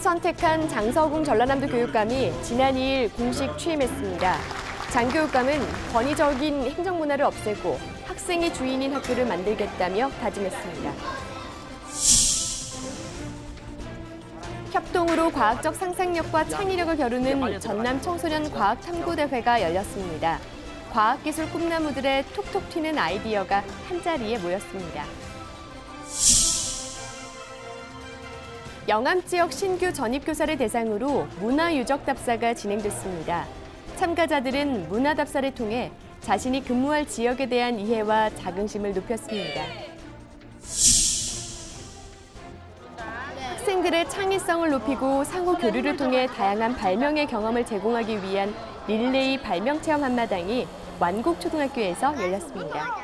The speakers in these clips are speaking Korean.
선택한 장서궁 전라남도 교육감이 지난 2일 공식 취임했습니다. 장 교육감은 권위적인 행정문화를 없애고 학생이 주인인 학교를 만들겠다며 다짐했습니다. 협동으로 과학적 상상력과 창의력을 겨루는 전남 청소년 과학탐구대회가 열렸습니다. 과학기술 꿈나무들의 톡톡 튀는 아이디어가 한자리에 모였습니다. 영암 지역 신규 전입교사를 대상으로 문화유적답사가 진행됐습니다. 참가자들은 문화답사를 통해 자신이 근무할 지역에 대한 이해와 자긍심을 높였습니다. 학생들의 창의성을 높이고 상호 교류를 통해 다양한 발명의 경험을 제공하기 위한 릴레이 발명체험 한마당이 완곡초등학교에서 열렸습니다.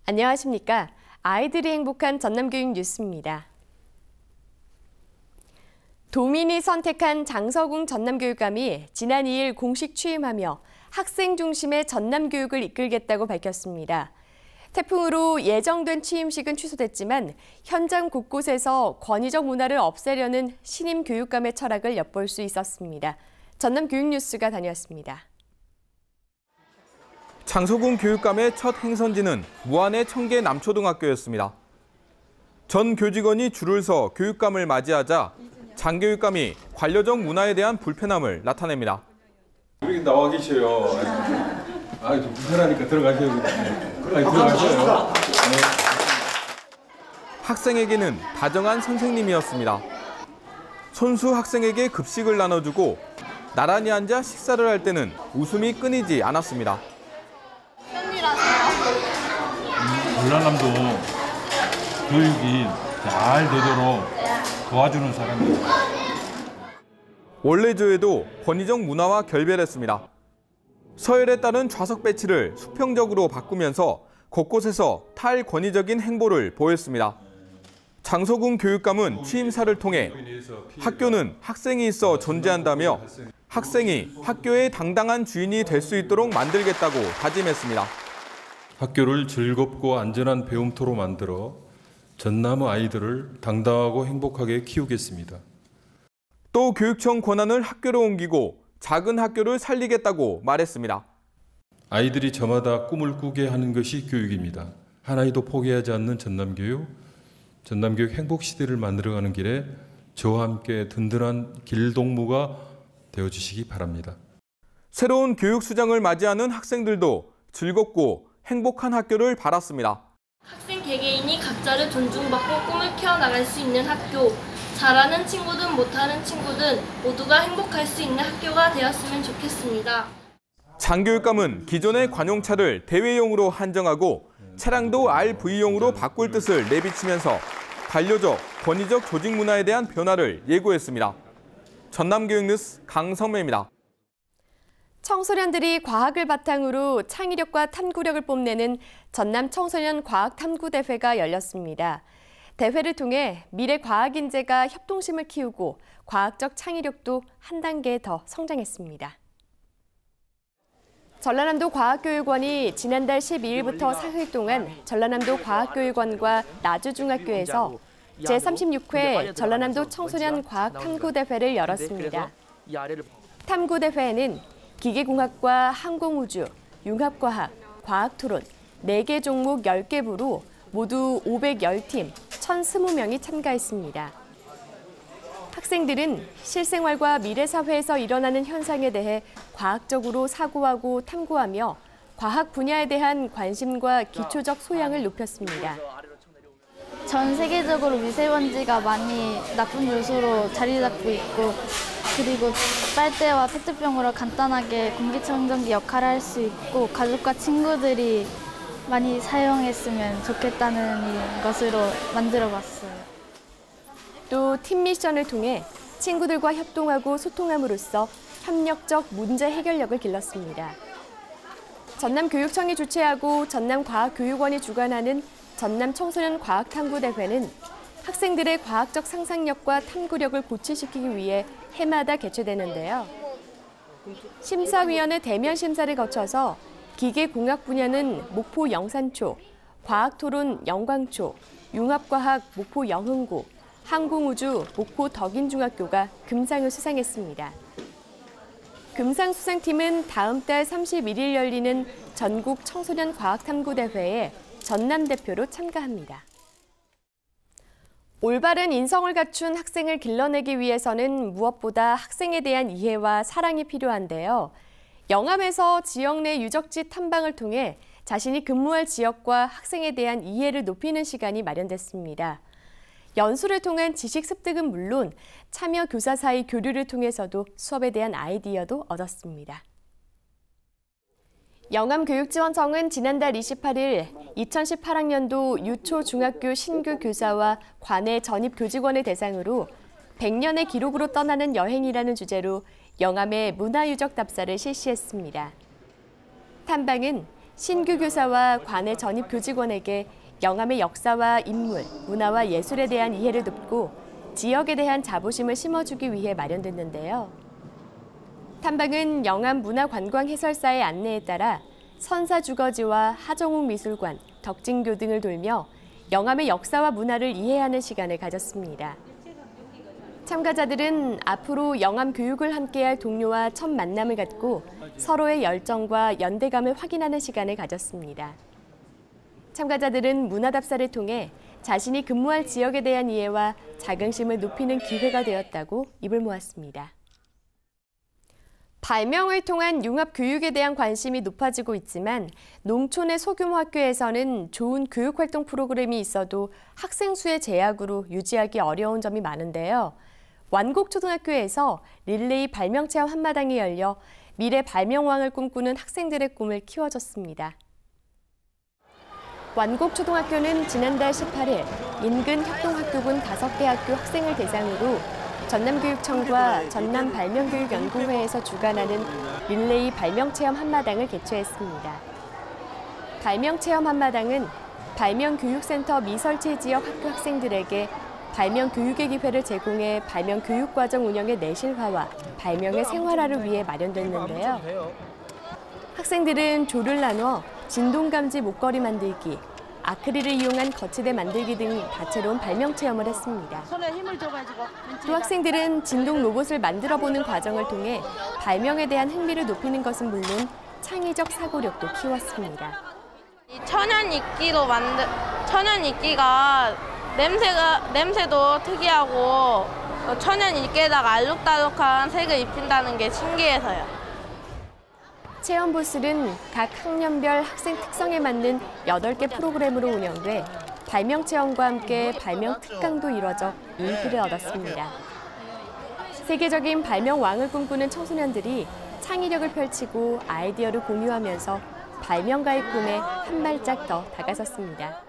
안녕하십니까? 아이들이 행복한 전남교육 뉴스입니다. 도민이 선택한 장서궁 전남교육감이 지난 2일 공식 취임하며 학생 중심의 전남교육을 이끌겠다고 밝혔습니다. 태풍으로 예정된 취임식은 취소됐지만 현장 곳곳에서 권위적 문화를 없애려는 신임 교육감의 철학을 엿볼 수 있었습니다. 전남교육뉴스가 다녀왔습니다. 장서궁 교육감의 첫 행선지는 무안의 청계 남초등학교였습니다. 전 교직원이 줄을 서 교육감을 맞이하자 장 교육감이 관료적 문화에 대한 불편함을 나타냅니다. 여기 나와 계셔요. 좀 불편하니까 들어가셔요. 들어가셔요. 학생에게는 다정한 선생님이었습니다. 손수 학생에게 급식을 나눠주고 나란히 앉아 식사를 할 때는 웃음이 끊이지 않았습니다. 전라남도 교육이 잘 되도록 도와주는 사람입니다. 원래조에도 권위적 문화와 결별했습니다. 서열에 따른 좌석 배치를 수평적으로 바꾸면서 곳곳에서 탈권위적인 행보를 보였습니다. 장서궁 교육감은 취임사를 통해 학교는 학생이 있어 존재한다며 학생이 학교의 당당한 주인이 될 수 있도록 만들겠다고 다짐했습니다. 학교를 즐겁고 안전한 배움터로 만들어 전남의 아이들을 당당하고 행복하게 키우겠습니다. 또 교육청 권한을 학교로 옮기고 작은 학교를 살리겠다고 말했습니다. 아이들이 저마다 꿈을 꾸게 하는 것이 교육입니다. 한 아이도 포기하지 않는 전남교육 행복시대를 만들어가는 길에 저와 함께 든든한 길동무가 되어주시기 바랍니다. 새로운 교육수장을 맞이하는 학생들도 즐겁고 행복한 학교를 바랐습니다. 학생 개개인이 각자를 존중받고 꿈을 키워나갈 수 있는 학교, 잘하는 친구든 못하는 친구든 모두가 행복할 수 있는 학교가 되었으면 좋겠습니다. 장 교육감은 기존의 관용차를 대회용으로 한정하고 차량도 RV용으로 바꿀 뜻을 내비치면서 관료적, 권위적 조직 문화에 대한 변화를 예고했습니다. 전남교육뉴스 강성매입니다. 청소년들이 과학을 바탕으로 창의력과 탐구력을 뽐내는 전남 청소년 과학탐구대회가 열렸습니다. 대회를 통해 미래 과학 인재가 협동심을 키우고 과학적 창의력도 한 단계 더 성장했습니다. 전라남도 과학교육원이 지난달 12일부터 사흘 동안 전라남도 과학교육원과 나주중학교에서 제36회 전라남도 청소년 과학탐구대회를 열었습니다. 탐구대회에는 기계공학과 항공우주, 융합과학, 과학토론, 4개 종목 10개 부로 모두 510팀, 1,020명이 참가했습니다. 학생들은 실생활과 미래사회에서 일어나는 현상에 대해 과학적으로 사고하고 탐구하며 과학 분야에 대한 관심과 기초적 소양을 높였습니다. 전 세계적으로 미세먼지가 많이 나쁜 요소로 자리 잡고 있고 그리고 빨대와 페트병으로 간단하게 공기청정기 역할을 할 수 있고 가족과 친구들이 많이 사용했으면 좋겠다는 것으로 만들어봤어요. 또 팀 미션을 통해 친구들과 협동하고 소통함으로써 협력적 문제 해결력을 길렀습니다. 전남교육청이 주최하고 전남과학교육원이 주관하는 전남 청소년 과학탐구대회는 학생들의 과학적 상상력과 탐구력을 고취시키기 위해 해마다 개최되는데요. 심사위원회 대면 심사를 거쳐서 기계공학 분야는 목포 영산초, 과학토론 영광초, 융합과학 목포 영흥고, 항공우주 목포 덕인중학교가 금상을 수상했습니다. 금상 수상팀은 다음 달 31일 열리는 전국 청소년 과학탐구대회에 전남 대표로 참가합니다. 올바른 인성을 갖춘 학생을 길러내기 위해서는 무엇보다 학생에 대한 이해와 사랑이 필요한데요. 영암에서 지역 내 유적지 탐방을 통해 자신이 근무할 지역과 학생에 대한 이해를 높이는 시간이 마련됐습니다. 연수를 통한 지식 습득은 물론 참여 교사 사이 교류를 통해서도 수업에 대한 아이디어도 얻었습니다. 영암교육지원청은 지난달 28일 2018학년도 유초 중학교 신규 교사와 관내 전입 교직원을 대상으로 100년의 기록으로 떠나는 여행이라는 주제로 영암의 문화유적 답사를 실시했습니다. 탐방은 신규 교사와 관내 전입 교직원에게 영암의 역사와 인물, 문화와 예술에 대한 이해를 돕고 지역에 대한 자부심을 심어주기 위해 마련됐는데요. 탐방은 영암 문화관광해설사의 안내에 따라 선사주거지와 하정욱 미술관, 덕진교 등을 돌며 영암의 역사와 문화를 이해하는 시간을 가졌습니다. 참가자들은 앞으로 영암 교육을 함께할 동료와 첫 만남을 갖고 서로의 열정과 연대감을 확인하는 시간을 가졌습니다. 참가자들은 문화답사를 통해 자신이 근무할 지역에 대한 이해와 자긍심을 높이는 기회가 되었다고 입을 모았습니다. 발명을 통한 융합교육에 대한 관심이 높아지고 있지만 농촌의 소규모 학교에서는 좋은 교육활동 프로그램이 있어도 학생 수의 제약으로 유지하기 어려운 점이 많은데요. 완곡초등학교에서 릴레이 발명체험 한마당이 열려 미래 발명왕을 꿈꾸는 학생들의 꿈을 키워줬습니다. 완곡초등학교는 지난달 18일 인근 협동학교군 5개 학교 학생을 대상으로 전남교육청과 전남발명교육연구회에서 주관하는 릴레이 발명체험 한마당을 개최했습니다. 발명체험 한마당은 발명교육센터 미설치 지역 학교 학생들에게 발명교육의 기회를 제공해 발명교육과정 운영의 내실화와 발명의 생활화를 위해 마련됐는데요. 학생들은 조를 나눠 진동감지 목걸이 만들기, 아크릴을 이용한 거치대 만들기 등 다채로운 발명 체험을 했습니다. 또 학생들은 진동 로봇을 만들어보는 과정을 통해 발명에 대한 흥미를 높이는 것은 물론 창의적 사고력도 키웠습니다. 천연이끼가 냄새도 특이하고 천연이끼에다가 알록달록한 색을 입힌다는 게 신기해서요. 체험 부스는 각 학년별 학생 특성에 맞는 8개 프로그램으로 운영돼 발명 체험과 함께 발명 특강도 이뤄져 인기를 얻었습니다. 세계적인 발명 왕을 꿈꾸는 청소년들이 창의력을 펼치고 아이디어를 공유하면서 발명가의 꿈에 한 발짝 더 다가섰습니다.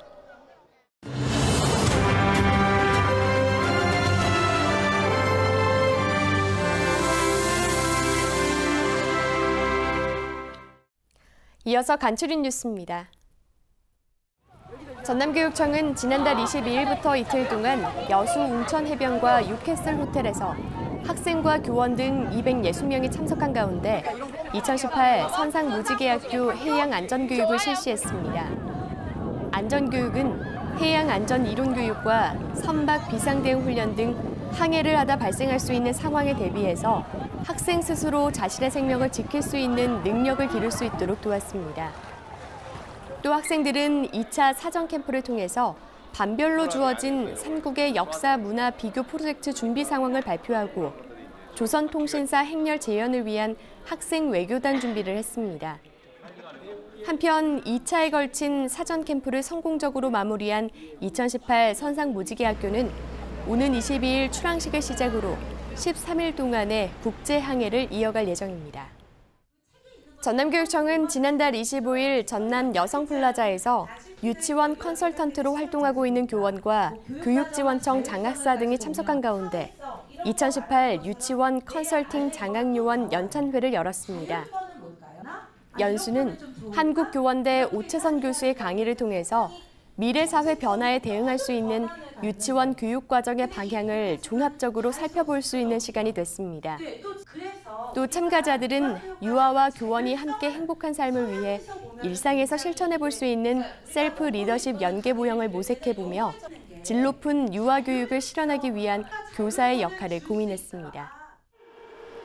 이어서 간추린 뉴스입니다. 전남교육청은 지난달 22일부터 이틀 동안 여수 웅천해변과 유캐슬 호텔에서 학생과 교원 등 260명이 참석한 가운데 2018 선상무지개학교 해양안전교육을 실시했습니다. 안전교육은 해양안전 이론교육과 선박 비상대응 훈련 등 항해를 하다 발생할 수 있는 상황에 대비해서 학생 스스로 자신의 생명을 지킬 수 있는 능력을 기를 수 있도록 도왔습니다. 또 학생들은 2차 사전 캠프를 통해서 반별로 주어진 삼국의 역사 문화 비교 프로젝트 준비 상황을 발표하고 조선통신사 행렬 재현을 위한 학생 외교단 준비를 했습니다. 한편 2차에 걸친 사전 캠프를 성공적으로 마무리한 2018 선상무지개학교는 오는 22일 출항식을 시작으로 13일 동안의 국제 항해를 이어갈 예정입니다. 전남교육청은 지난달 25일 전남 여성플라자에서 유치원 컨설턴트로 활동하고 있는 교원과 교육지원청 장학사 등이 참석한 가운데 2018 유치원 컨설팅 장학요원 연찬회를 열었습니다. 연수는 한국교원대 오채선 교수의 강의를 통해서 미래 사회 변화에 대응할 수 있는 유치원 교육 과정의 방향을 종합적으로 살펴볼 수 있는 시간이 됐습니다. 또 참가자들은 유아와 교원이 함께 행복한 삶을 위해 일상에서 실천해 볼 수 있는 셀프 리더십 연계 모형을 모색해 보며 질 높은 유아 교육을 실현하기 위한 교사의 역할을 고민했습니다.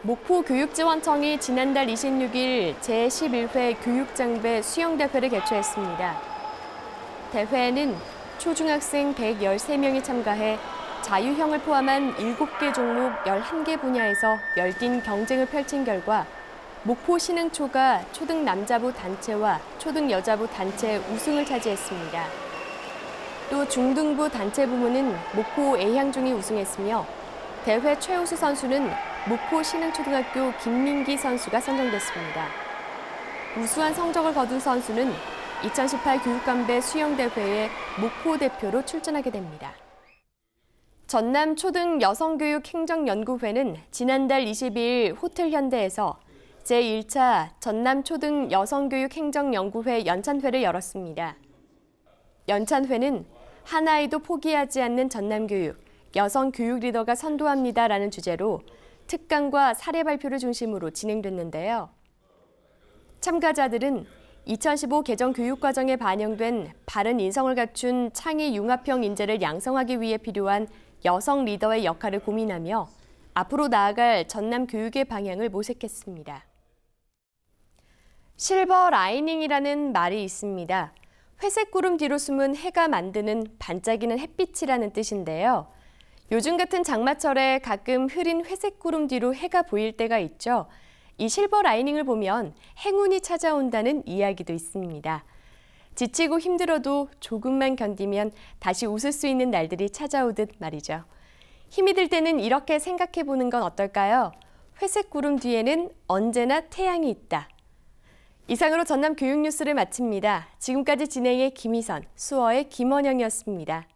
목포교육지원청이 지난달 26일 제11회 교육장배 수영대회를 개최했습니다. 대회에는 초중학생 113명이 참가해 자유형을 포함한 7개 종목 11개 분야에서 열띤 경쟁을 펼친 결과 목포 신흥초가 초등 남자부 단체와 초등 여자부 단체 우승을 차지했습니다. 또 중등부 단체 부문은 목포 A향중이 우승했으며 대회 최우수 선수는 목포 신흥초등학교 김민기 선수가 선정됐습니다. 우수한 성적을 거둔 선수는 2018 교육감배 수영대회에 목포 대표로 출전하게 됩니다. 전남 초등 여성교육행정연구회는 지난달 22일 호텔 현대에서 제1차 전남 초등 여성교육행정연구회 연찬회를 열었습니다. 연찬회는 한 아이도 포기하지 않는 전남교육, 여성교육 리더가 선도합니다라는 주제로 특강과 사례 발표를 중심으로 진행됐는데요. 참가자들은 2015 개정 교육과정에 반영된 바른 인성을 갖춘 창의 융합형 인재를 양성하기 위해 필요한 여성 리더의 역할을 고민하며 앞으로 나아갈 전남 교육의 방향을 모색했습니다. 실버 라이닝이라는 말이 있습니다. 회색 구름 뒤로 숨은 해가 만드는 반짝이는 햇빛이라는 뜻인데요. 요즘 같은 장마철에 가끔 흐린 회색 구름 뒤로 해가 보일 때가 있죠. 이 실버 라이닝을 보면 행운이 찾아온다는 이야기도 있습니다. 지치고 힘들어도 조금만 견디면 다시 웃을 수 있는 날들이 찾아오듯 말이죠. 힘이 들 때는 이렇게 생각해 보는 건 어떨까요? 회색 구름 뒤에는 언제나 태양이 있다. 이상으로 전남 교육 뉴스를 마칩니다. 지금까지 진행의 김희선, 수어의 김원영이었습니다.